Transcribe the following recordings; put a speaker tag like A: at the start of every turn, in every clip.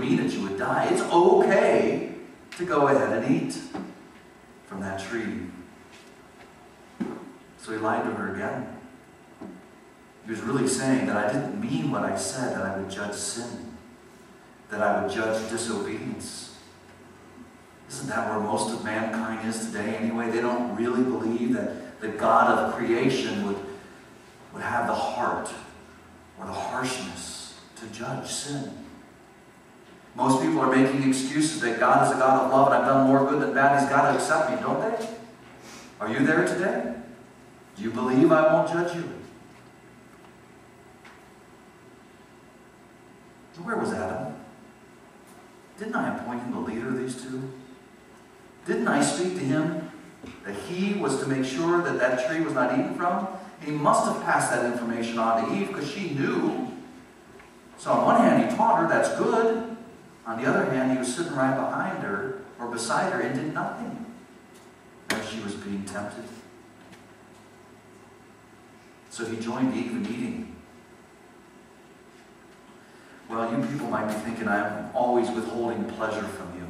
A: mean that you would die. It's okay to go ahead and eat from that tree. So he lied to her again. He was really saying that I didn't mean what I said, that I would judge sin, that I would judge disobedience. Isn't that where most of mankind is today anyway? They don't really believe that the God of creation would have the heart or the harshness to judge sin. Most people are making excuses that God is a God of love and I've done more good than bad. He's got to accept me, don't they? Are you there today? Do you believe I won't judge you? So where was Adam? Didn't I appoint him the leader of these two? Didn't I speak to him that he was to make sure that that tree was not eaten from? He must have passed that information on to Eve because she knew. So on one hand, he taught her, that's good. On the other hand, he was sitting right behind her or beside her and did nothing as she was being tempted. So he joined Eve in eating. Well, you people might be thinking, I'm always withholding pleasure from you.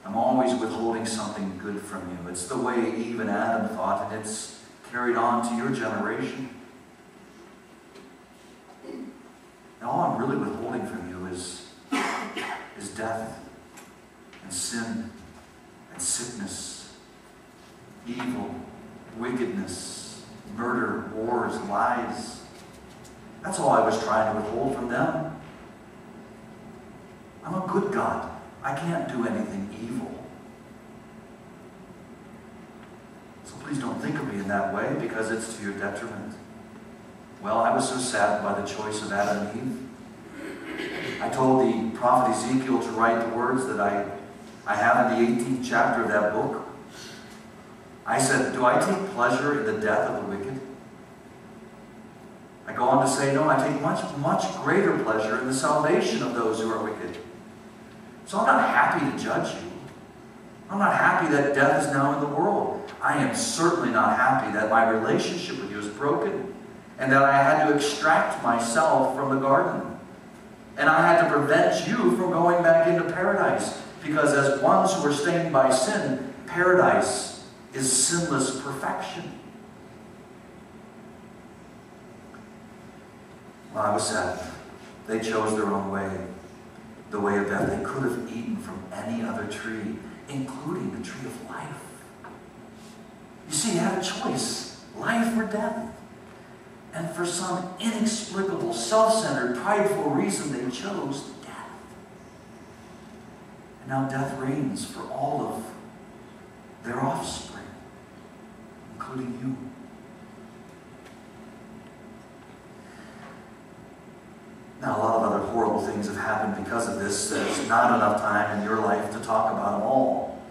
A: I'm always withholding something good from you. It's the way Eve and Adam thought, and it's carried on to your generation. And all I'm really withholding from you is death and sin and sickness, evil, wickedness, murder, wars, lies. That's all I was trying to withhold from them. I'm a good God. I can't do anything evil. So please don't think of me in that way because it's to your detriment. Well, I was so saddened by the choice of Adam and Eve. I told the prophet Ezekiel to write the words that I have in the 18th chapter of that book. I said, do I take pleasure in the death of the wicked? I go on to say, no, I take much, much greater pleasure in the salvation of those who are wicked. So I'm not happy to judge you. I'm not happy that death is now in the world. I am certainly not happy that my relationship with you is broken and that I had to extract myself from the garden. And I had to prevent you from going back into paradise. Because as ones who are stained by sin, paradise is sinless perfection. Well, I was sad. They chose their own way. The way of death. They could have eaten from any other tree, including the tree of life. You see, they had a choice. Life or death. And for some inexplicable, self-centered, prideful reason, they chose death. And now death reigns for all of their offspring, including you. Now, a lot of other horrible things have happened because of this. There's not enough time in your life to talk about them all.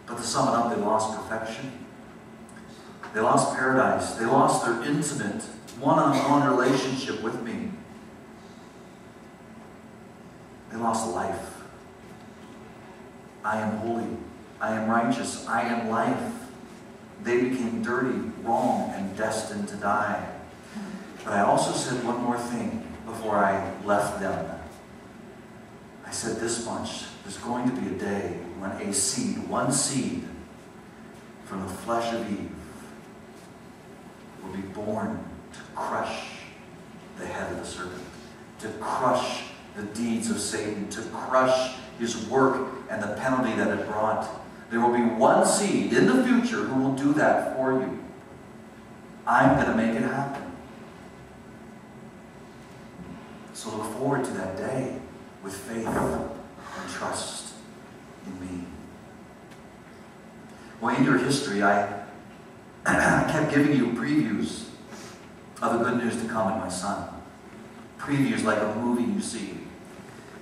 A: But to sum it up, they lost perfection. They lost paradise. They lost their intimate, one-on-one relationship with me. They lost life. I am holy. I am righteous. I am life. They became dirty, wrong, and destined to die. But I also said one more thing before I left them. I said this much. There's going to be a day when a seed, one seed, from the flesh of Eve will be born to crush the head of the serpent, to crush the deeds of Satan, to crush his work and the penalty that it brought. There will be one seed in the future who will do that for you. I'm going to make it happen. So look forward to that day with faith and trust in me. Well, in your history, I kept giving you previews of the good news to come in my Son. Previews like a movie you see.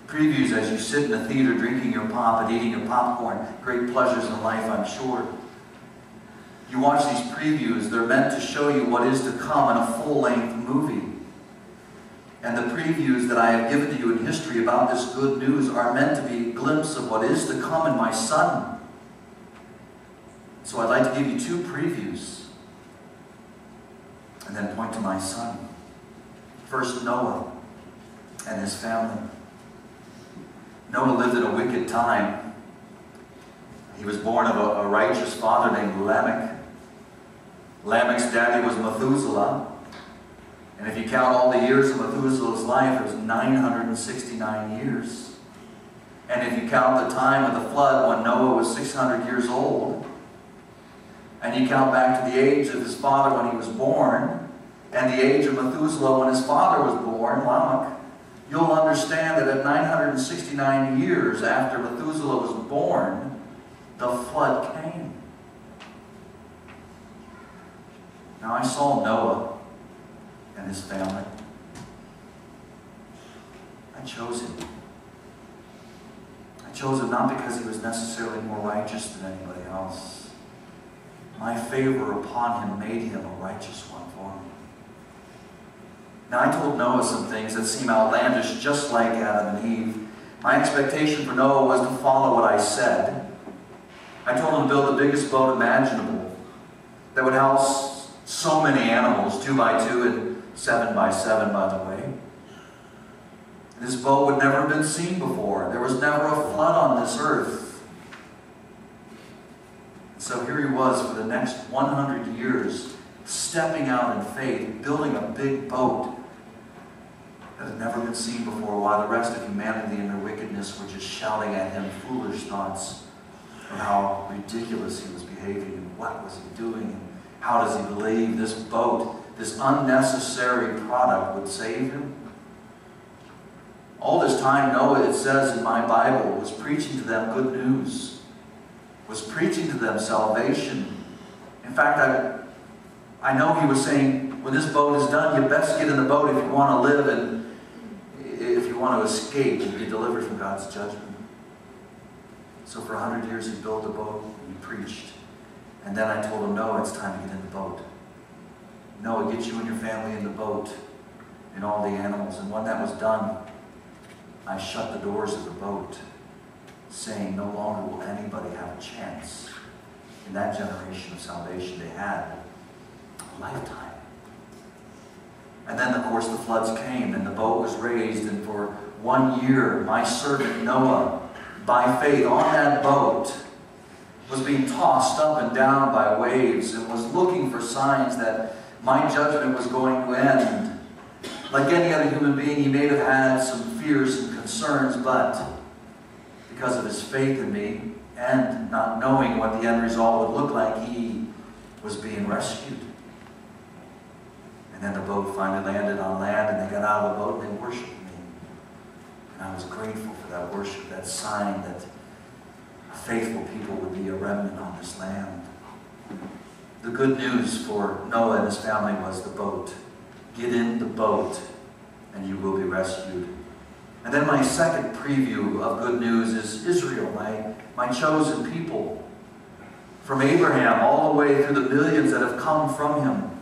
A: Previews as you sit in a theater drinking your pop and eating your popcorn. Great pleasures in life, I'm sure. You watch these previews, they're meant to show you what is to come in a full-length movie. And the previews that I have given to you in history about this good news are meant to be a glimpse of what is to come in my Son. So I'd like to give you two previews and then point to my Son. First, Noah and his family. Noah lived in a wicked time. He was born of a righteous father named Lamech. Lamech's daddy was Methuselah. And if you count all the years of Methuselah's life, it was 969 years. And if you count the time of the flood when Noah was 600 years old, and you count back to the age of his father when he was born, and the age of Methuselah when his father was born, Lamech, you'll understand that at 969 years after Methuselah was born, the flood came. Now I saw Noah and his family. I chose him. I chose him not because he was necessarily more righteous than anybody else. My favor upon him made him a righteous one for me. Now I told Noah some things that seem outlandish, just like Adam and Eve. My expectation for Noah was to follow what I said. I told him to build the biggest boat imaginable that would house so many animals, 2 by 2 and 7 by 7, by the way. This boat would never have been seen before. There was never a flood on this earth. So here he was for the next 100 years, stepping out in faith, building a big boat that had never been seen before, while the rest of humanity in their wickedness were just shouting at him foolish thoughts of how ridiculous he was behaving and what was he doing and how does he believe this boat, this unnecessary product, would save him. All this time, Noah, it says in my Bible, was preaching to them good news, was preaching to them salvation. In fact, I know he was saying, when this boat is done, you best get in the boat if you want to live and if you want to escape and be delivered from God's judgment. So for 100 years he built the boat and he preached. And then I told him, no, it's time to get in the boat. Noah, get you and your family in the boat and all the animals. And when that was done, I shut the doors of the boat, saying no longer will anybody have a chance. In that generation of salvation, they had a lifetime. And then, of course, the floods came, and the boat was raised, and for 1 year, my servant Noah, by faith, on that boat, was being tossed up and down by waves, and was looking for signs that my judgment was going to end. Like any other human being, he may have had some fears and concerns, but because of his faith in me, and not knowing what the end result would look like, he was being rescued. And then the boat finally landed on land, and they got out of the boat and they worshiped me. And I was grateful for that worship, that sign that a faithful people would be a remnant on this land. The good news for Noah and his family was the boat. Get in the boat and you will be rescued. And then my second preview of good news is Israel, my chosen people. From Abraham all the way through the millions that have come from him.